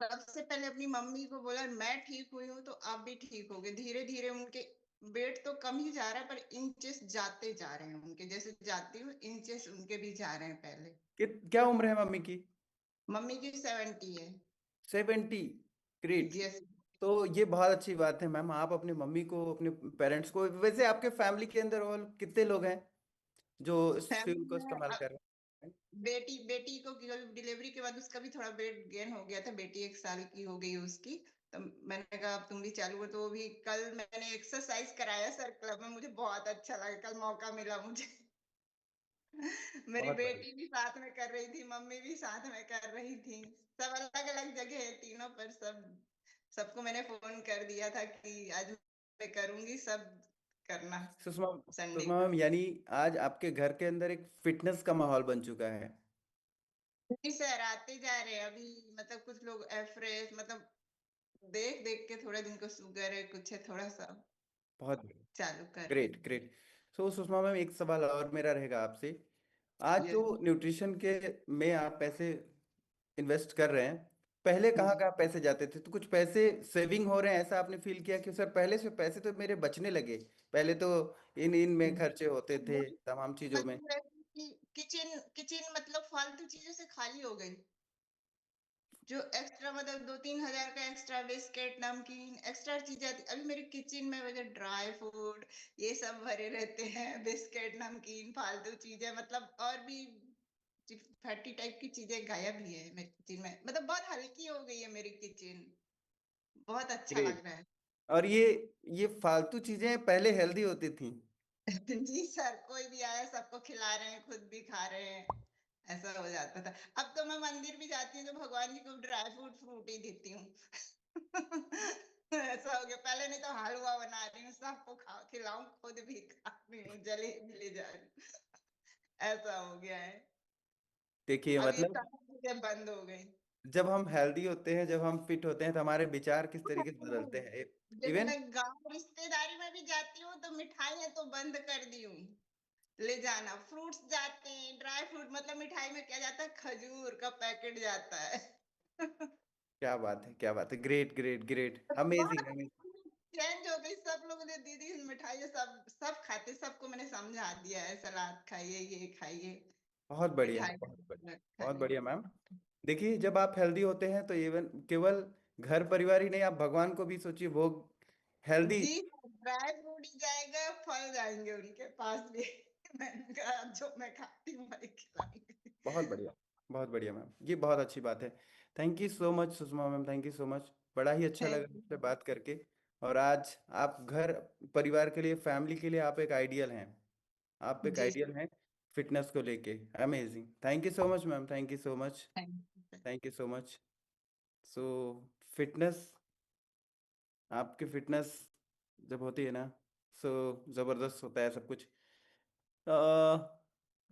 सबसे पहले अपनी मम्मी को बोला मैं ठीक हुई हूँ तो आप भी ठीक होगे। धीरे धीरे उनके वेट तो कम ही जा रहा है पर इंचेस जाते जा रहे हैं उनके, जैसे जाती हूँ इंचेस उनके भी जा रहे हैं पहले। क्या उम्र है मम्मी की? मम्मी की 70 है। 70? ग्रेट। यस। तो ये बहुत अच्छी बात है मैम, आप अपनी मम्मी को, अपने पेरेंट्स को, वैसे आपके फैमिली के अंदर और कितने लोग हैं जो इस फ्यूल को फैमिली में इस्तेमाल कर रहे हैं? बेटी बेटी को डिलीवरी के बाद उसका भी थोड़ा वेट गेन हो गया था। बेटी 1 साल की हो गई उसकी। तो मैंने कहा अब तुम भी चालू हो। तो वो भी कल मैंने एक्सरसाइज कराया सर क्लब में, मुझे बहुत अच्छा लगा, कल मौका मिला मुझे। मेरी बहुत बढ़िया। बेटी भी साथ में कर रही थी, मम्मी भी साथ में कर रही थी। सब अलग अलग जगह है तीनों, पर सबको मैंने फोन कर दिया था कि आज मैं करूंगी, सब करना सुषमा संडे सुषमा को। मैम, यानी आज आपके घर के अंदर एक फिटनेस का माहौल बन चुका है। जी सर, आते जा रहे हैं अभी। मतलब कुछ लोग एफ्रेश, मतलब देख देख के थोड़ा जिनको शुगर है कुछ है थोड़ा सा बहुत चालू कर रहे ग्रेट ग्रेट। सो सुषमा मैम, एक सवाल और मेरा रहेगा आपसे। आज हैं। जो न्यूट्रिशन के में आप पैसे इन्वेस्ट कर रहे हैं, पहले कहाँ जी। कहाँ पैसे जाते थे? तो कुछ पैसे सेविंग हो रहे हैं, ऐसा आपने फील किया कि सर पहले से पैसे तो मेरे बचने लगे? पहले तो इन इन में खर्चे होते थे तमाम चीजों में। मतलब कि किचन किचन मतलब फालतू चीजों से खाली हो गई। जो एक्स्ट्रा मतलब 2-3 हजार का एक्स्ट्रा बिस्किट नमकीन एक्स्ट्रा चीजें आती, अभी मेरे किचन में वजह ड्राई फ्रूट ये सब भरे रहते हैं। बिस्किट नमकीन फालतू चीजें, मतलब और भी फैटी टाइप की चीजें गायब ही है मेरे किचन में। मतलब बहुत हल्की हो गई है मेरी किचन। बहुत अच्छा ग्रेट। लग रहा है। और ये फालतू चीजें पहले हेल्दी होती थी। जी सर, कोई भी आया सबको खिला रहे हैं, खुद भी खा रहे हैं, ऐसा हो जाता था। अब तो मैं मंदिर भी जाती हूँ तो भगवान जी को ड्राई फ्रूट फ्रूट ही देती हूँ। ऐसा हो गया। पहले नहीं तो हलवा बना रही हूँ सबको खा खिलाऊं, खुद भी खा रही हूँ, जलेबी ले जा रही हूँ। ऐसा हो गया है। देखिए अब ये मतलब, सब चीजें बंद हो गई। जब हम हेल्दी होते हैं, जब हम फिट होते हैं, तो हमारे विचार किस तरीके से बदलते हैं। जैसे इवन मैं गांव रिश्तेदारी में भी जाती हूँ तो मिठाइयाँ तो बंद कर दी हूँ ले जाना। फ्रूट्स जाते हैं, ड्राई फ्रूट, मतलब मिठाई में क्या जाता है, खजूर का पैकेट जाता है। क्या बात है, क्या बात है, ग्रेट ग्रेट ग्रेट, बहुत अमेजिंग अमेजिंग। चेंज हो गई। सब लोग ने दीदी मिठाई सब सब खाते, सबको मैंने समझा दिया है सलाद खाइए ये खाइए बहुत बढ़िया, मिठाई बहुत बढ़िया। बहुत खाइए। बढ़िया मैम। देखिए, जब आप हेल्दी होते हैं तो इवन केवल घर परिवार ही नहीं, आप भगवान को भी सोचिए, वो हेल्दी। जी, ड्राई फ्रूट ही जाएगा, फल जाएंगे उनके पास भी। मैंने कहा जो मैं खाती हूँ वही खिलाऊंगी। बहुत बढ़िया, बहुत बढ़िया मैम, ये बहुत अच्छी बात है। Thank you so much Sushma ma'am, thank you so much. बड़ा ही अच्छा लगा थैंक आपसे यू। बात करके। और आज आप घर परिवार के लिए, फैमिली के लिए आप एक आइडियल हैं। आप एक जी आइडियल हैं फिटनेस को लेके। Amazing, thank you so much ma'am, thank you so much. Thank you. Thank you so much. So fitness, आपकी फिटनेस जब होती है ना, सो ज़बरदस्त होता है सब कुछ।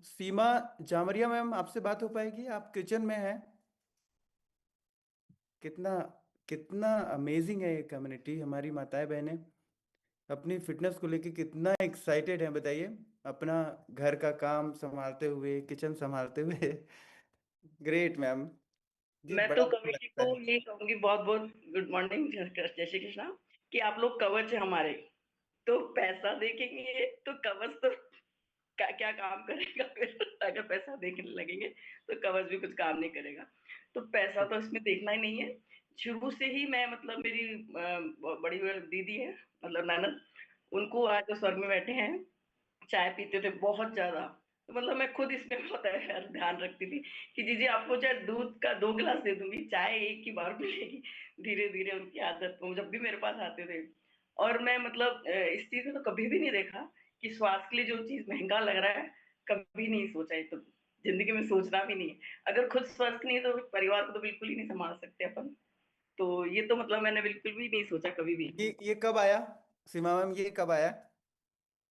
सीमा जामरिया मैम, आपसे बात हो पाएगी? आप किचन में हैं। कितना कितना अमेजिंग है ये कम्युनिटी, हमारी माताएं बहनें अपनी फिटनेस को लेके कितना एक्साइटेड हैं, बताइए। अपना घर का काम संभालते हुए, किचन संभालते हुए। ग्रेट मैम, ये मैं बड़ा तो अच्छा कमेटी लगता को है। ये कहूंगी, बहुत बहुत गुड मॉर्निंग, जय श्री कृष्णा। कि आप लोग कवच है हमारे। तो पैसा देखेंगे तो कवच तो क्या काम करेगा फिर? अगर पैसा देखने लगेंगे तो कवच भी कुछ काम नहीं करेगा। तो पैसा तो इसमें देखना ही नहीं है। शुरू से ही मैं, मतलब मेरी बड़ी दीदी है, मतलब ननद, उनको आज जो स्वर्ग में बैठे हैं, चाय पीते थे बहुत ज्यादा। तो मतलब मैं खुद इसमें बहुत ध्यान रखती थी कि जीजी आपको चाहे दूध का 2 गिलास दे दूंगी, चाय एक ही बार मिलेगी। धीरे धीरे उनकी आदत, वो जब भी मेरे पास आते थे। और मैं मतलब इस चीज में तो कभी भी नहीं देखा कि स्वास्थ्य के लिए जो चीज महंगा लग रहा है, कभी नहीं सोचा है। तो जिंदगी में सोचना भी नहीं है। अगर खुद स्वस्थ नहीं है तो परिवार को तो बिल्कुल ही नहीं संभाल सकते अपन। तो ये तो मतलब मैंने बिल्कुल भी नहीं सोचा कभी भी। ये कब आया सीमा मैम, ये कब आया?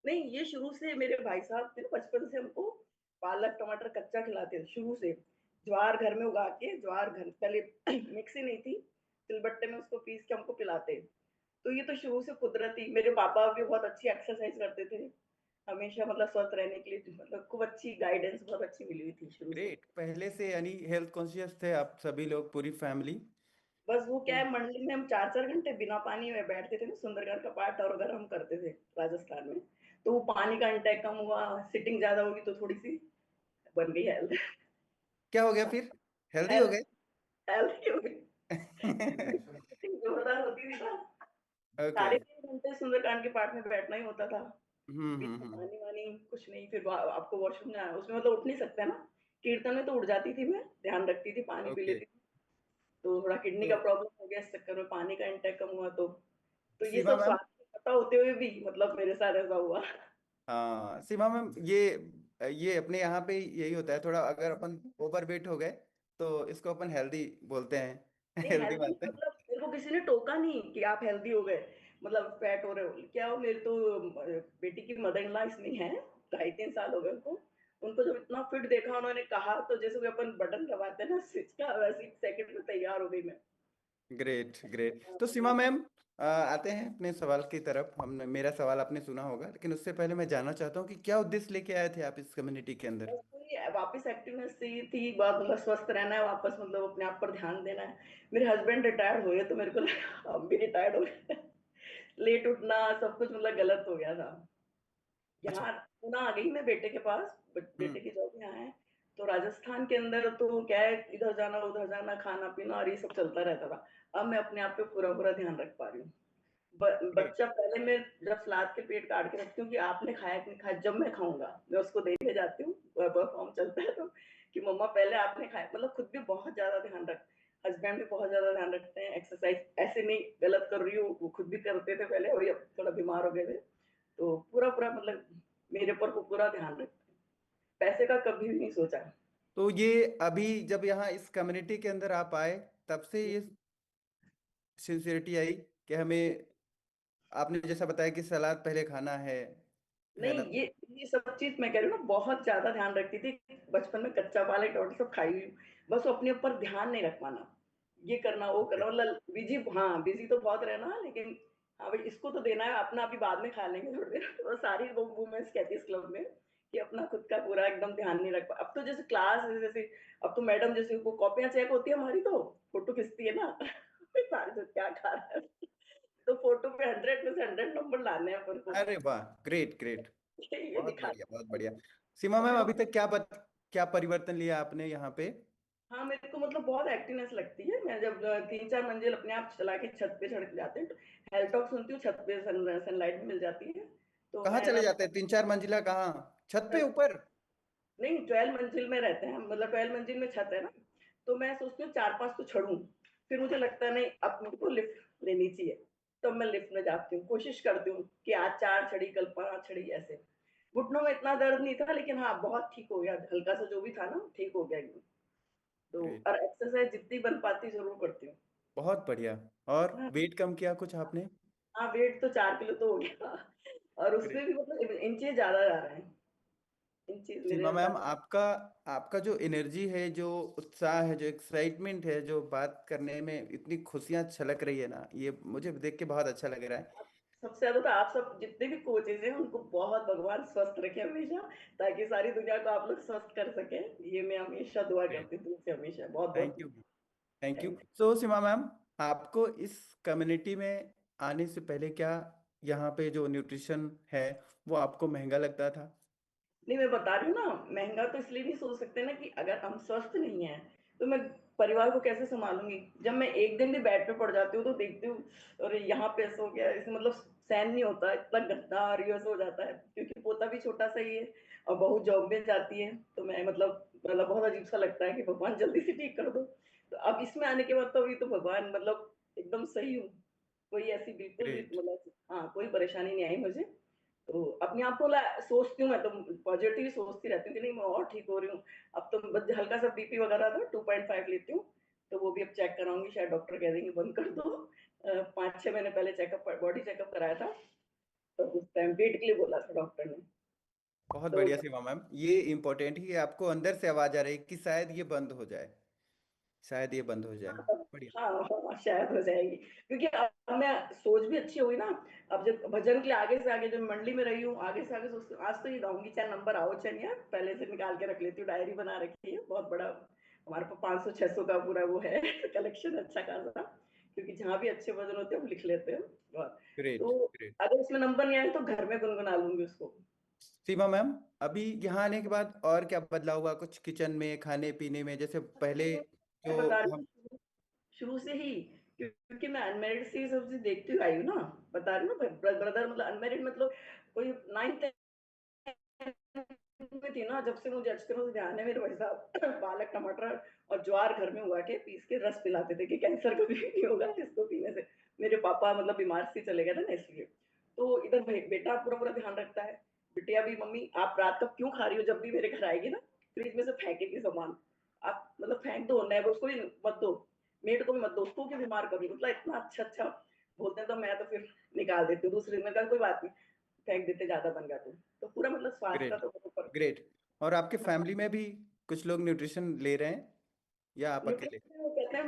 नहीं, ये शुरू से मेरे भाई साहब थे ना, बचपन से हमको पालक टमाटर कच्चा खिलाते थे शुरू से। ज्वार घर में उगा के, ज्वार घर पहले मिक्सी नहीं थी, सिलबट्टे में उसको पीस के हमको पिलाते। तो ये तो शुरू से कुदरती। मेरे पापा भी बहुत अच्छी एक्सरसाइज करते थे, हमेशा मतलब स्वस्थ रहने के लिए, मतलब खूब अच्छी गाइडेंस बहुत अच्छी मिली हुई थी शुरू से। ग्रेट, पहले से यानी हेल्थ कॉन्शियस थे आप सभी लोग, पूरी फैमिली। बस वो क्या है, मंडली में हम 4-4 घंटे बिना पानी में बैठते थे ना, सुंदरकांड का पाठ और अगर हम करते थे राजस्थान में, तो वो पानी का इंटेक कम हुआ, सिटिंग ज़्यादा होगी तो थोड़ी-सी बन गई हेल्थ। क्या हो गया फिर? हेल्दी हो हेल्थ गए? हेल्थ हो गई। सिटिंग जोरदार होती थी ना, ओके। साढ़े 3 घंटे सुंदरकांड के पाठ में बैठना ही होता था। बीच में हम्म। पानी-वानी कुछ नहीं, फिर आपको वॉशरूम जाना, उसमें मतलब उठ नहीं सकते ना। कीर्तन में तो उठ जाती थी मैं, ध्यान रखती थी, पानी पी ओके। लेती थी। तो थोड़ा किडनी तो का प्रॉब्लम हो गया इस चक्कर में, पानी का इंटेक कम हुआ तो ये सीमा सब मैम, स्वास्थ्य पता होते हुए भी मतलब मेरे साथ ऐसा हुआ। हाँ सीमा मैम, ये अपने यहाँ पे यही होता है थोड़ा, अगर अपन ओवर वेट हो गए तो इसको अपन हेल्दी बोलते हैं। नहीं हेल्दी हेल्दी नहीं, मानते हैं। मतलब मेरे को किसी ने टोका नहीं कि आप हेल्दी हो गए, मतलब फैट हो रहे हो। क्या हो, मेरे तो बेटी की मदर इन लॉ इसमें है, 2.5-3 साल हो गए उनको। उनको जब इतना फिट देखा, उन्होंने कहा तो जैसे कोई अपन बटन दबाते हैं ना स्विच का, वैसे ही सेकंड में तैयार हो गई मैं। Great great. हाँ, तो तो सीमा मैम, आते हैं अपने सवाल की तरफ। हमने मेरा सवाल आपने सुना होगा, लेकिन उससे पहले मैं जानना चाहता हूँ कि क्या उद्देश्य लेके आए थे आप इस कम्युनिटी के अंदर? बस वही है, वापस एक्टिवनेस चाहिए थी, बहुत मतलब स्वस्थ रहना है वापस, मतलब अपने आप पर ध्यान देना है। मेरे हस्बैंड रिटायर्ड हुए तो मेरे को लगा हम भी रिटायर्ड हो गए। लेट उठना सब कुछ मतलब गलत हो गया था। अच्छा। यहाँ पुणे आ गई मैं बेटे के पास, बेटे हम्म। की जॉब यहाँ है। तो राजस्थान के अंदर तो क्या है, इधर जाना उधर जाना, खाना पीना और ये सब चलता रहता था। अब मैं अपने आप पे पूरा पूरा ध्यान रख पा रही हूँ। ग्रेट। बच्चा पहले मैं जब सलाद के पेट काट के रखती हूँ कि आपने खाया कि नहीं खाया, जब मैं खाऊंगा मैं उसको देने जाती हूँ, वर्क फॉर्म चलता है तो, कि मम्मा पहले आपने खाया, मतलब खुद भी बहुत ज्यादा ध्यान रख, हस्बैंड भी बहुत ज्यादा ध्यान रखते हैं। एक्सरसाइज ऐसे नहीं गलत कर रही हूँ, वो खुद भी करते थे पहले, और अब थोड़ा बीमार हो गए थे, तो पूरा पूरा मतलब मेरे पर वो पूरा ध्यान रखते हैं। पैसे का कभी भी नहीं सोचा। तो ये अभी जब यहाँ इस कम्युनिटी के अंदर आप आए, तब से ये सिंसियरिटी आई कि हमें, आपने जैसा बताया कि सलाद पहले खाना है नहीं, ना? ये सब चीज़ मैं कह रही हूँ ना, बहुत ज़्यादा ध्यान रखती थी। बचपन में कच्चा पालक टमाटर सब खाई हुई हूँ। बस वो अपने ऊपर ध्यान नहीं रख पाना। ये करना, वो ओके। करना, मतलब बिज़ी, हाँ, बिज़ी तो बहुत रहना, लेकिन हाँ भाई इसको तो देना है, अपना अभी बाद में खा लेंगे थोड़ी देर। वो सारी वो वुमेन्स कहती है इस क्लब में कि अपना खुद का पूरा एकदम ध्यान नहीं रख पा, अब तो जैसे क्लास जैसे, अब तो मैडम जैसे वो कॉपियाँ चेक होती है हमारी, तो फ़ोटो खींचती है ना। सारे जो क्या खा रहा है, तो फ़ोटो पे 100 में से 100 नंबर लाने हैं अपन को। अरे वाह, ग्रेट ग्रेट। ये बहुत बढ़िया, दिखाना बहुत है। बढ़िया। सीमा और मैम, फिर अभी तक क्या परिवर्तन लिया आपने यहाँ पे? हाँ, मेरे को मतलब बहुत एक्टिवनेस लगती है। मैं जब 3-4 मंजिल अपने आप चला के छत पे चढ़ के जाते हैं, तो हेल्थ टॉक सुनती हूँ, छत पे सनलाइट भी मिल जाती है। तो कहाँ मैं चले ना जाते हैं? 3-4 मंजिला कहाँ? छत पे ऊपर? नहीं, 12 मंजिल में रहते हैं, मतलब 12 मंजिल में छत है ना, तो मैं सोचती हूँ 4-5 तो चढ़ूँ। फिर मुझे लगता है नहीं, अब मुझको लिफ्ट लेनी चाहिए। तब मैं लिफ्ट में जाती हूँ, कोशिश करती हूँ कि आज 4 चढ़ी, कल 5 चढ़ी ऐसे। घुटनों में इतना दर्द नहीं था, लेकिन हाँ, बहुत ठीक हो गया, हल्का सा जो भी था ना, ठीक हो गया एकदम। तो ग्रेट। और एक्सरसाइज जितनी बन पाती ज़रूर करती हूँ। बहुत बढ़िया। और हाँ, वेट कम किया कुछ आपने? हाँ, वेट तो 4 किलो तो हो गया। और ग्रेट। उसमें भी मतलब इंचेस ज़्यादा जा रहे हैं। इंचेस सीमा मेरे मैम, लग आपका आपका जो एनर्जी है, जो उत्साह है, जो एक्साइटमेंट है, जो बात करने में इतनी खुशियां छलक रही है ना, ये मुझे देख के बहुत अच्छा लग रहा है। सबसे ज़्यादा तो आप सब जितने भी कोचेज़ हैं, उनको बहुत भगवान स्वस्थ रखे हमेशा, ताकि सारी दुनिया को आप लोग स्वस्थ कर सकें। ये मैं हमेशा दुआ ग्रेट। करती हूँ तुमसे हमेशा। बहुत-बहुत thank you. Thank you. Thank so Seema ma'am, आपको इस कम्युनिटी में आने से पहले क्या यहाँ पे जो न्यूट्रिशन है वो आपको महंगा लगता था? नहीं, मैं बता रही हूँ ना, महँगा तो इसलिए नहीं सोच सकते ना कि अगर हम स्वस्थ नहीं हैं, तो मैं परिवार को कैसे सँभालूँगी? जब मैं एक दिन भी बेड पे पड़ जाती हूँ, तो देखती हूँ, अरे! यहाँ पे ऐसा हो गया, ऐसे मतलब सहन नहीं होता, इतना गंदा और ये ऐसा हो जाता है, क्योंकि पोता भी छोटा-सा ही है और बहू जॉब में जाती है, तो मैं मतलब बहुत अजीब-सा लगता है कि भगवान जल्दी से ठीक कर दो। तो अब इसमें आने के बाद तो अभी तो भगवान मतलब एकदम सही हूँ, कोई ऐसी बिल्कुल भी ग्रेट। मतलब हाँ, कोई परेशानी नहीं आई मुझे। तो अपने आप को सोचती हूँ, मैं तो पॉजिटिव ही सोचती रहती हूँ कि नहीं मैं और ठीक हो रही हूँ। अब तो बस हल्का सा बीपी वगैरह था, 2.5 लेती हूँ, तो वो भी अब चेक कराऊँगी, शायद डॉक्टर कह देंगे बंद कर दो। 5-6 महीने पहले बॉडी चेकअप कराया था, तो उस टाइम वेट के लिए बोला था डॉक्टर ने। बहुत तो बढ़िया सीमा मैम, ये इम्पोर्टेंट है कि आपको अंदर से आवाज आ रही है कि शायद ये बंद हो जाए, शायद ये बंद हो जाए। बढ़िया। हाँ, हाँ, शायद हो जाएगी, क्योंकि अब मैं सोच भी अच्छी हुई ना, अब जब भजन के लिए आगे से आगे जब मंडली में रही हूँ, आगे से आगे सोचती हूँ आज तो ये गाऊँगी, चाहे नंबर आओ चाहे नहीं आए, पहले से निकाल के रख लेती हूँ, डायरी बना रखी है, बहुत बड़ा हमारे पास 500-600 का पूरा वो है कलेक्शन अच्छा खासा, क्योंकि जहाँ भी अच्छे भजन होते हैं, हम लिख लेते हैं बहुत। ग्रेट, तो ग्रेट। अगर उसमें नंबर नहीं आए तो घर में गुनगुना लूँगी उसको। सीमा मैम, अभी यहाँ आने के बाद और क्या बदलाव हुआ कुछ किचन में, खाने पीने में? जैसे पहले मैं जो बता रही हम हूँ शुरू से ही, क्योंकि मैं अनमैरिड से ये सब चीज़ देखती हुई आई हूँ ना, बता रही हूँ ना, ब्रदर मतलब अनमैरिड मतलब कोई 9th में थी ना, जब से मुझे अच्छी तरह से ध्यान है, मेरे भाई साहब पालक टमाटर और ज्वार घर में उगा के पीस के रस पिलाते थे कि कैंसर कभी नहीं होगा इसको पीने से। मेरे पापा मतलब बीमार से चले गए थे ना, इसलिए। तो इधर भाई बेटा पूरा पूरा ध्यान रखता है, बिटिया भी, मम्मी आप रात का क्यों खा रही हो, जब भी मेरे घर आएगी ना फ्रिज में से फेंकेगी सामान, आप मतलब फेंक दो, नेबर उसको भी मत दो, मेड को भी मत दो, उसको क्यों बीमार करोगी, मतलब इतना अच्छा अच्छा बोलते हैं, तो मैं तो फिर निकाल देती हूँ दूसरे में, कहा कोई बात नहीं, फेंक देते, ज्यादा बन गया तो पूरा मतलब स्वास्थ्य का ग्रेट, तो ऊपर। ग्रेट। और आपके फैमिली में भी कुछ लोग न्यूट्रिशन ले रहे हैं या आप अकेले? न्यूट्रिशन वो कहते हैं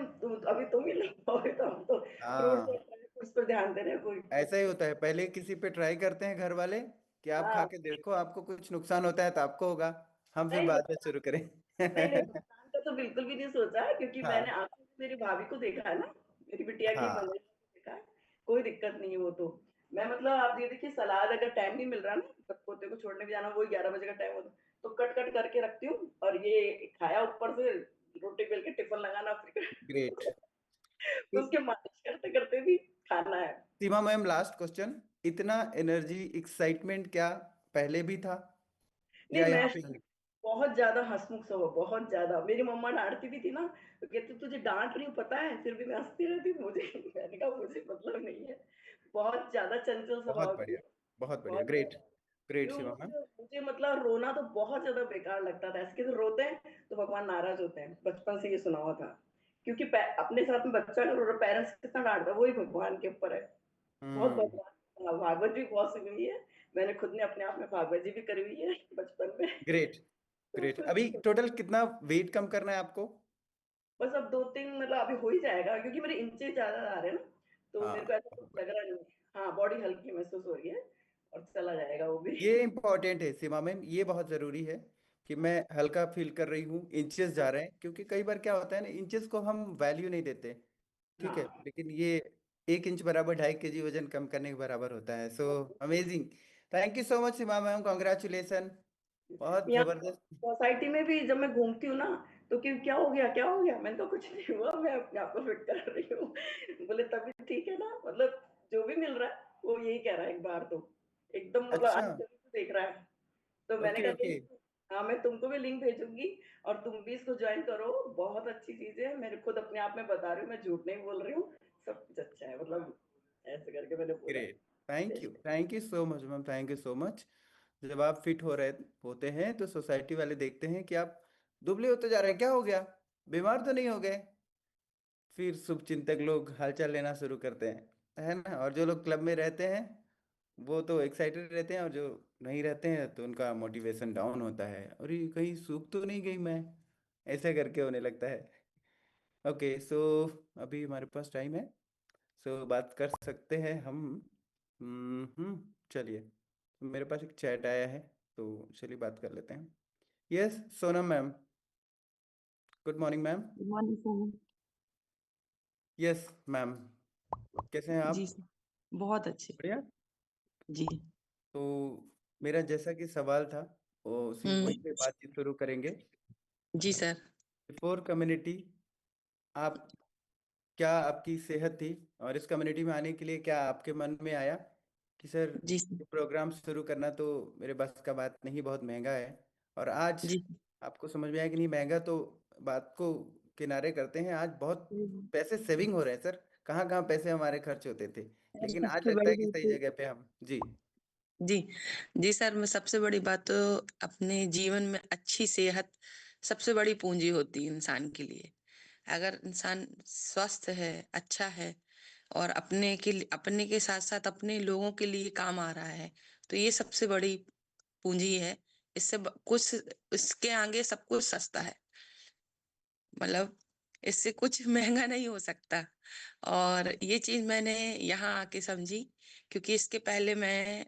अभी तुम ही लो, अभी तो हम तो फ्रूट्स और हाँ, ड्राई फ्रूट्स पर ध्यान दे रहे हैं कोई। ऐसा ही होता है। पहले किसी पे ट्राई करते हैं घर वाले कि आप खा हाँ, के देखो, आपको कुछ नुकसान होता है तो आपको होगा, हम फिर नहीं बाद में नुकसान, शुरू करें। नहीं नहीं नुकसान का तो बिल्कुल भी नहीं सोचा है, क्योंकि मैंने हाँ, आंखों से मेरी भाभी को देखा है ना, मेरी बिटिया की हाँ। मंगनी को देखा है, कोई दिक्कत नहीं है वो तो। मैं मतलब आप ये देखिए, सलाद अगर टाइम नहीं मिल रहा ना, तब पोते को छोड़ने भी जाना, वही 11 बजे का टाइम होता, तो कट कट करके रखती हूँ, और ये खाया ऊपर से रोटी बेल के टिफिन लगाना, फिर ग्रेट। उसके मालिश करते करते भी खाना है। सीमा मैम, लास्ट क्वेश्चन। इतना एनर्जी, एक्साइटमेंट क्या पहले भी था नहीं या मैं यहाँ पे ही? बहुत ज़्यादा हँसमुख स्वभाव, बहुत ज़्यादा। मेरी मम्मा डाँटती भी थी ना, तो कहती तुझे डाँट रही हूँ पता है, फिर भी मैं हँसती रहती हूँ, मुझे मैंने कहा मुझे मतलब नहीं है। बहुत ज़्यादा चंचल बहुत स्वभाव की बढ़िया, है, बहुत बढ़िया। बहुत ग्रेट, ज़्यादा। ग्रेट क्यों सीमा मैम। मुझे मुझे मतलब रोना तो बहुत ज़्यादा बेकार लगता था। ऐसे कैसे रोते हैं तो भगवान नाराज़ होते हैं, बचपन से ये सुना हुआ था। क्योंकि पै अपने साथ में बच्चा अगर रो रहा है, पेरेंट्स कितना डाँटता है, वही भगवान के ऊपर है। बहुत हम्म। भगवान, भागवत भी बहुत सुनी हुई है। मैंने खुद ने अपने आप में भागवत जी भी करी हुई है बचपन में। Great, great. अभी तो टोटल कितना वेट कम करना है आपको? बस अब 2-3 मतलब अभी हो ही जाएगा, क्योंकि मेरे इंचेस ज़्यादा आ रहे हैं ना, तो हाँ, मेरे को ऐसा कुछ बहुत लग बढ़िया। रहा नहीं है। हाँ, बॉडी हल्की महसूस हो रही है और चला जाएगा वो भी। ये इम्पोर्टेंट है सीमा मैम, ये बहुत ज़रूरी है कि मैं हल्का फील कर रही हूँ, इंचेस जा रहे हैं। क्योंकि कई बार क्या होता है ना, इंचेस को हम वैल्यू नहीं देते, ठीक है, हाँ, लेकिन ये 1 इंच बराबर 2.5 kg वजन कम करने के बराबर होता है। So amazing. Thank you so much Seema ma'am, congratulation. बहुत यहाँ ज़बरदस्त। सोसाइटी में भी जब मैं घूमती हूँ ना, तो कि क्या हो गया, क्या हो गया? मैंने कहा कुछ नहीं हुआ, मैं अपने आप को फिट कर रही हूँ। बोले तभी ठीक है ना, मतलब जो भी मिल रहा है वो यही कह रहा है एक बार तो, एकदम मतलब अच्छा। अनसुनी से देख रहा है। तो मैंने ओके, कहा ओके। नहीं, हाँ, मैं तुमको भी लिंक भेजूँगी और तुम भी इसको जॉइन करो, बहुत अच्छी चीज़ है। मेरे खुद अपने आप में बता रही हूँ, मैं झूठ नहीं बोल रही हूँ, सब कुछ अच्छा है, मतलब ऐसे करके मैंने बोला। Great. Thank you so much ma'am, thank you so much. जब आप फिट हो रहे होते हैं तो सोसाइटी वाले देखते हैं कि आप दुबले होते जा रहे हैं, क्या हो गया, बीमार तो नहीं हो गए? फिर शुभचिंतक लोग हालचाल लेना शुरू करते हैं, है ना? और जो लोग क्लब में रहते हैं वो तो एक्साइटेड रहते हैं, और जो नहीं रहते हैं तो उनका मोटिवेशन डाउन होता है, और ये कहीं सूख तो नहीं गई मैं, ऐसे करके होने लगता है। ओके, सो अभी हमारे पास टाइम है, सो बात कर सकते हैं हम। चलिए, मेरे पास एक चैट आया है, तो चलिए बात कर लेते हैं। Yes, Sonam ma'am. Good morning ma'am. Good morning sir. Yes ma'am, कैसे हैं जी आप? सर, बहुत अच्छे। बढ़िया। जी। तो मेरा जैसा कि सवाल था, वो उसी वही पे बातचीत शुरू करेंगे। जी सर। बिफोर कम्युनिटी, आप, क्या आपकी सेहत थी? और इस कम्युनिटी में आने के लिए क्या आपके मन में आया कि सर जी सर। ये प्रोग्राम शुरू करना तो मेरे बस का बात नहीं, बहुत महंगा है? और आज जी। आपको समझ में आया कि नहीं, महंगा तो बात को किनारे करते हैं, आज बहुत पैसे सेविंग हो रहे हैं सर। कहाँ कहाँ पैसे हमारे खर्च होते थे, और लेकिन आज सबसे लगता बड़ी है कि बात सही तो जगह पे हम। जी। जी, जी सर, मैं सबसे बड़ी बात तो अपने जीवन में अच्छी सेहत सबसे बड़ी पूंजी होती है इंसान के लिए। अगर इंसान स्वस्थ है, अच्छा है और अपने के साथ-साथ अपने लोगों के लिए काम आ रहा है, तो ये सबसे बड़ी पूंजी है। इससे कुछ इसके आगे सब कुछ सस्ता है। मतलब इससे कुछ महँगा नहीं हो सकता और ये चीज़ मैंने यहाँ आके समझी क्योंकि इसके पहले मैं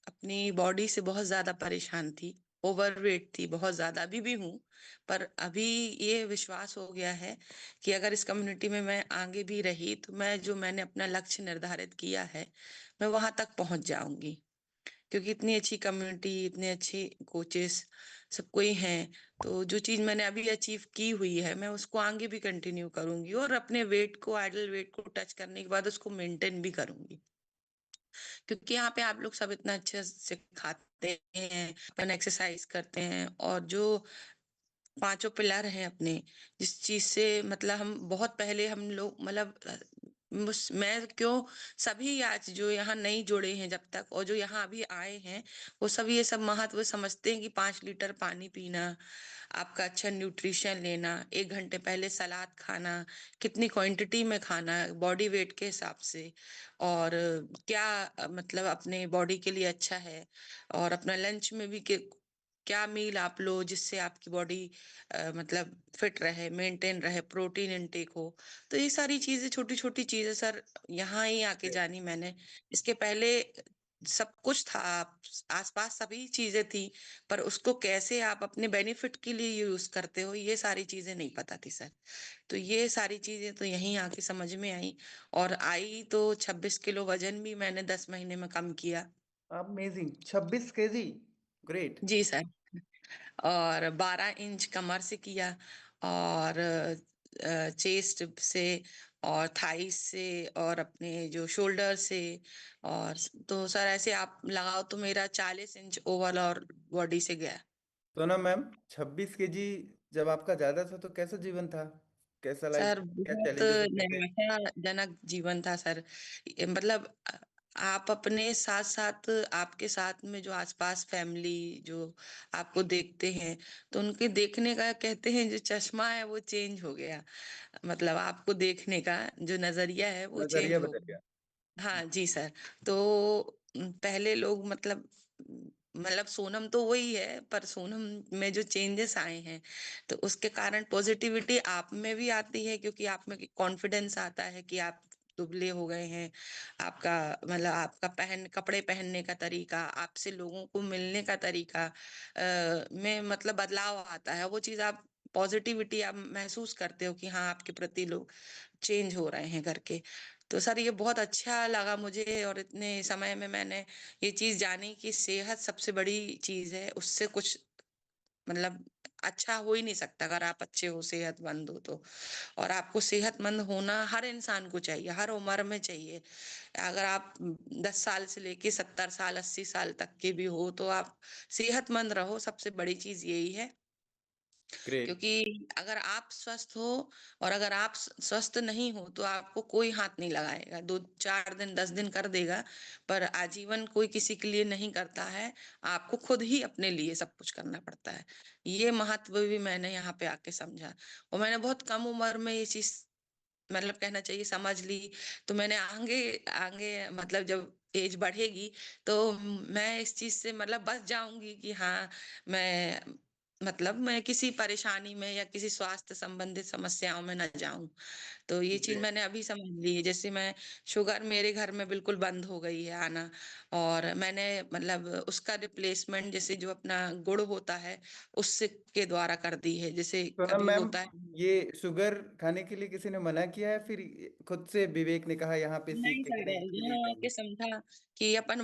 अपनी बॉडी से बहुत ज़्यादा परेशान थी। ओवरवेट थी बहुत ज्यादा, अभी भी हूँ। पर अभी ये विश्वास हो गया है कि अगर इस कम्युनिटी में मैं आगे भी रही तो मैंने अपना लक्ष्य निर्धारित किया है, मैं वहां तक पहुंच जाऊंगी। क्योंकि इतनी अच्छी कम्युनिटी, इतने अच्छे कोचेस सब कोई हैं, तो जो चीज मैंने अभी अचीव की हुई है मैं उसको आगे भी कंटिन्यू करूंगी, और अपने वेट को, आइडल वेट को टच करने के बाद उसको मेंटेन भी करूंगी। क्योंकि यहाँ पे आप लोग सब इतना अच्छे से सिखाते हैं, अपन एक्सरसाइज करते हैं, और जो पांचों पिलर हैं अपने, जिस चीज से मतलब हम बहुत पहले हम लोग मतलब मैं क्यों, सभी आज जो यहाँ नहीं जुड़े हैं जब तक, और जो यहाँ अभी आए हैं, वो सब ये सब महत्व समझते हैं कि 5 लीटर पानी पीना, आपका अच्छा न्यूट्रिशन लेना, 1 घंटे पहले सलाद खाना, कितनी क्वांटिटी में खाना बॉडी वेट के हिसाब से, और क्या मतलब अपने बॉडी के लिए अच्छा है, और अपना लंच में भी क्या मील आप लो जिससे आपकी बॉडी मतलब फिट रहे, मेंटेन रहे, प्रोटीन इनटेक हो। तो ये सारी चीजें, छोटी छोटी चीजें सर यहाँ ही आके जानी मैंने। इसके पहले सब कुछ था, आसपास सभी चीजें थी, पर उसको कैसे आप अपने बेनिफिट के लिए यूज करते हो ये सारी चीजें नहीं पता थी सर। तो ये सारी चीजें तो यहीं आके समझ में आई, और आई तो 26 किलो वजन भी मैंने 10 महीने में कम किया। Amazing, 26 KG, great. जी सर। और 12 इंच कमर से किया, और चेस्ट से, और थाइस से, और अपने जो शोल्डर से, और तो सर ऐसे आप लगाओ तो मेरा 40 इंच ओवरऑल और बॉडी से गया। तो ना मैम, 26 केजी जब आपका ज्यादा था तो कैसा जीवन था, कैसा लाइफ, सर क्या बहुत चैलेंजेस होते थे? निराशाजनक जीवन था सर। मतलब आप अपने साथ साथ, आपके साथ में जो आसपास फैमिली जो आपको देखते हैं, तो उनके देखने का कहते हैं जो चश्मा है वो चेंज हो गया। मतलब आपको देखने का जो नजरिया है वो नजरिया चेंज हो बदल गया। गया। हाँ जी सर। तो पहले लोग मतलब सोनम तो वही है, पर सोनम में जो चेंजेस आए हैं, तो उसके कारण पॉजिटिविटी आप में भी आती है, क्योंकि आप में कॉन्फिडेंस आता है कि आप दुबले हो गए हैं। आपका मतलब आपका कपड़े पहनने का तरीका, आपसे लोगों को मिलने का तरीका में मतलब बदलाव आता है। वो चीज आप पॉजिटिविटी आप महसूस करते हो कि हाँ आपके प्रति लोग चेंज हो रहे हैं करके। तो सर ये बहुत अच्छा लगा मुझे, और इतने समय में मैंने ये चीज जानी कि सेहत सबसे बड़ी चीज है, उससे कुछ मतलब अच्छा हो ही नहीं सकता अगर आप अच्छे हो, सेहतमंद हो तो। और आपको सेहतमंद होना हर इंसान को चाहिए, हर उम्र में चाहिए। अगर आप 10 साल से लेके 70 साल 80 साल तक के भी हो तो आप सेहतमंद रहो, सबसे बड़ी चीज यही है। ग्रेट। क्योंकि अगर आप स्वस्थ हो, और अगर आप स्वस्थ नहीं हो तो आपको कोई हाथ नहीं लगाएगा। 2 4 दिन 10 दिन कर देगा, पर आजीवन कोई किसी के लिए नहीं करता है। आपको खुद ही अपने लिए सब कुछ करना पड़ता है। ये महत्व भी मैंने यहाँ पे आके समझा, और मैंने बहुत कम उम्र में ये चीज मतलब कहना चाहिए समझ ली। तो मैंने आगे आगे मतलब जब एज बढ़ेगी तो मैं इस चीज से मतलब बच जाऊंगी कि हाँ मैं मतलब मैं किसी परेशानी में या किसी स्वास्थ्य संबंधित समस्याओं में न जाऊं। तो ये चीज ग्रेट। मैंने अभी समझ ली है। जैसे मैं शुगर मेरे घर में बिल्कुल बंद हो गई है आना, और मैंने मतलब उसका रिप्लेसमेंट जैसे जो अपना गुड़ होता है उससे के द्वारा कर दी है। जैसे तो ना कभी मैम, होता है, ये शुगर खाने के लिए किसी ने मना किया है, फिर खुद से विवेक ने कहा यहाँ पे सीख नहीं के कि सर, नहीं इसके लिए यहाँ चाहिए? आके समझा कि अपन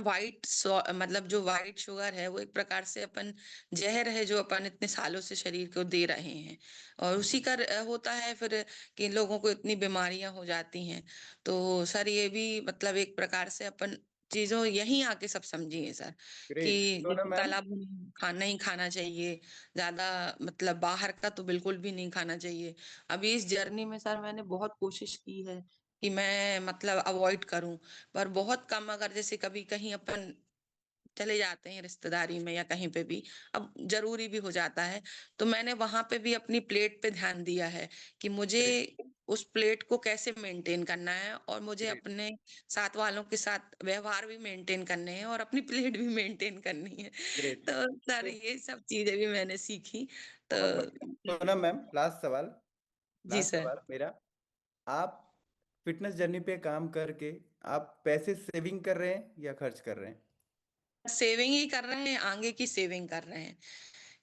मतलब जो व्हाइट शुगर है वो एक प्रकार से अपन जहर है जो अपन इतने सालों से शरीर को दे रहे हैं, और उसी का होता है फिर कि लोगों को इतनी बीमारियां हो जाती हैं। तो सर ये भी मतलब एक प्रकार से अपन चीजों यहीं आके सब समझिए सर, कि ग्रेट। तो ना जैसे मैम, तला खाना नहीं खाना चाहिए ज्यादा, मतलब बाहर का तो बिल्कुल भी नहीं खाना चाहिए। अभी इस जर्नी में सर मैंने बहुत कोशिश की है कि मैं मतलब अवॉइड करूं, पर बहुत कम। अगर जैसे कभी कहीं अपन चले जाते हैं रिश्तेदारी में या कहीं पे भी, अब जरूरी भी हो जाता है, तो मैंने वहां पे भी अपनी प्लेट पे ध्यान दिया है कि मुझे ग्रेट। उस प्लेट को कैसे मेंटेन करना है, और मुझे ग्रेट। अपने साथ वालों के साथ व्यवहार भी मेंटेन करने हैं, और अपनी प्लेट भी मेंटेन करनी है। ग्रेट। तो सर तो ये सब चीजें भी मैंने सीखी। तो बहुत बढ़िया। तो ना मैम, जी लास्ट सर। सवाल मेरा, आप फिटनेस जर्नी पे काम करके आप पैसे सेविंग कर रहे हैं या खर्च कर रहे हैं? सेविंग ही कर रहे हैं, आगे की सेविंग कर रहे हैं।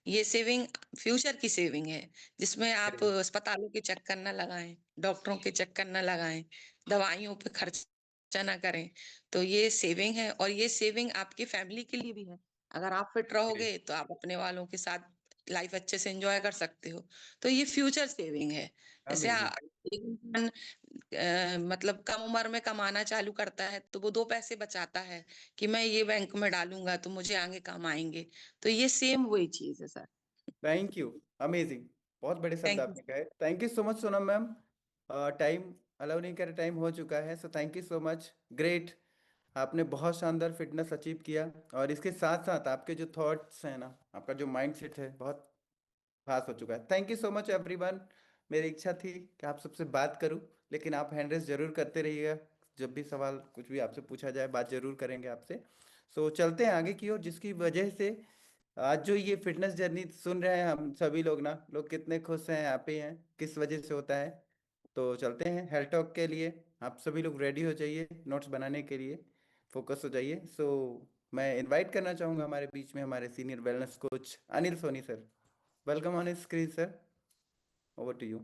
ये सेविंग फ्यूचर की सेविंग है, जिसमें आप अस्पतालों के चक्कर न लगाएं, डॉक्टरों के चक्कर न लगाएं, दवाइयों पे खर्चा ना करें। तो ये सेविंग है, और ये सेविंग आपकी फैमिली के लिए भी है। अगर आप फिट रहोगे तो आप अपने वालों के साथ लाइफ अच्छे से एंजॉय कर सकते हो। तो ये फ्यूचर सेविंग है। जैसे अमेजिंग। एक इंसान मतलब कम उम्र में कमाना चालू करता है, तो वो 2 पैसे बचाता है कि मैं ये बैंक में डालूंगा तो मुझे आगे काम आएंगे। तो ये सेम वही चीज है सर। Thank you, amazing. बहुत बड़े शब्द थैंक यू। आपने कहे। Thank you so much Sonam ma'am. Time allow नहीं करे, टाइम हो चुका है, so thank you so much. Great, आपने बहुत शानदार फिटनेस अचीव किया, और इसके साथ साथ आपके जो थॉट्स हैं ना, आपका जो माइंडसेट है, बहुत पास हो चुका है। Thank you so much everyone. मेरी इच्छा थी कि आप सबसे बात करूं, लेकिन आप हैंड रेस जरूर करते रहिएगा। जब भी सवाल कुछ भी आपसे पूछा जाए, बात जरूर करेंगे आपसे। सो चलते हैं आगे की ओर, जिसकी वजह से आज जो ये फिटनेस जर्नी सुन रहे हैं हम सभी लोग ना, लोग कितने खुश हैं, हैप्पी हैं, किस वजह से होता है। तो चलते हैं हेल्थ टॉक के लिए। आप सभी लोग रेडी हो जाइए नोट्स बनाने के लिए, फोकस हो जाइए। सो मैं इनवाइट करना चाहूँगा हमारे बीच में हमारे senior wellness coach Anil Soni sir. Welcome on screen sir, over to you.